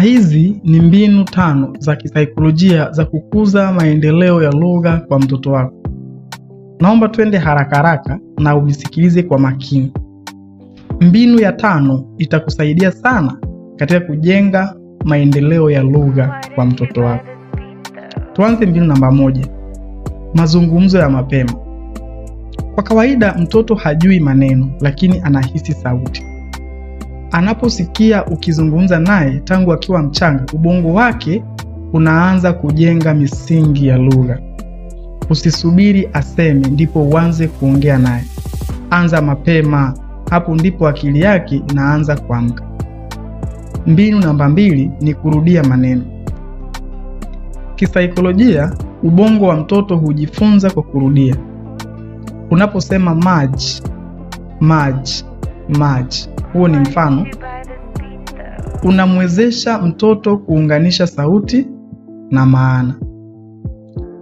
hizi ni mbinu 5 za kisaikolojia za kukuza maendeleo ya lugha kwa mtoto wako. Naomba twende haraka haraka na unisikilize kwa makini. Mbinu ya 5 itakusaidia sana katika kujenga maendeleo ya lugha kwa mtoto wako. Tuanze mbinu namba 1. Mazungumzo ya mapema. Kwa kawaida mtoto hajui maneno, lakini anahisi sauti. Anaposikia ukizungumza naye tangu akiwa mchanga, ubongo wake unaanza kujenga misingi ya lugha. Usisubiri aseme ndipo uanze kuongea naye. Anza mapema, hapo ndipo akili yake inaanza kuamka. Mbinu namba 2 ni kurudia maneno. Kisaikolojia, ubongo wa mtoto hujifunza kwa kurudia. Unaposema maji, maji, maji, huo ni mfano, unamwezesha mtoto kuunganisha sauti na maana.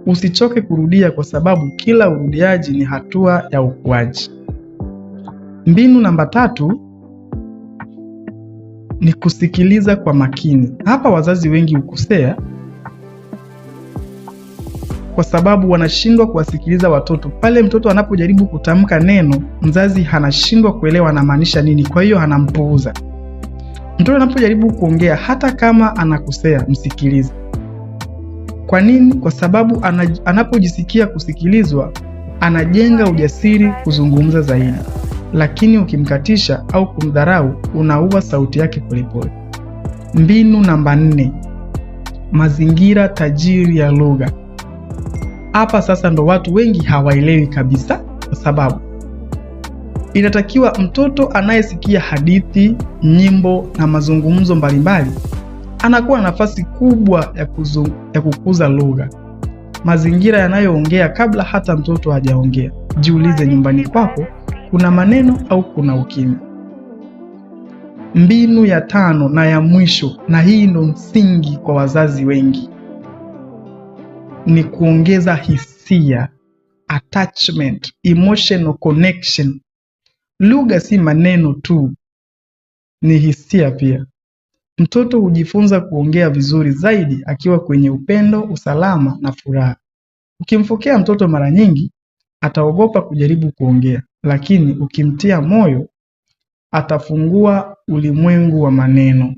Usichoke kurudia kwa sababu kila urudiaji ni hatua ya ukuaji. Mbinu namba 3 ni kusikiliza kwa makini. Hapa wazazi wengi hukosea kwa sababu wanashindwa kuwasikiliza watoto. Pale mtoto anapojaribu kutamka neno, mzazi anashindwa kuelewa anamaanisha nini, kwa hiyo anampuuza. Mtoto anapojaribu kuongea, hata kama anakosea, msikilize. Kwa nini? Kwa sababu anapojisikia kusikilizwa, anajenga ujasiri kuzungumza zaidi. Lakini ukimkatisha au kumdharau, unaua sauti yake polepole. Mbinu namba 4, mazingira tajiri ya lugha. Hapa sasa ndo watu wengi hawaelewi kabisa, kwa sababu inatakiwa mtoto anayesikia hadithi, nyimbo na mazungumzo mbalimbali anakuwa na nafasi kubwa ya kukuza lugha. Mazingira yanayoongea kabla hata mtoto hajaongea. Jiulize, nyumbani kwako kuna maneno au kuna ukimya? Mbinu ya 5 na ya mwisho, na hii ndo msingi kwa wazazi wengi, ni kuongeza hisia, attachment, emotional connection. Lugha si maneno tu, ni hisia pia. Mtoto hujifunza kuongea vizuri zaidi akiwa kwenye upendo, usalama na furaha. Ukimfokea mtoto mara nyingi, ataogopa kujaribu kuongea, lakini ukimtia moyo, atafungua ulimwengu wa maneno.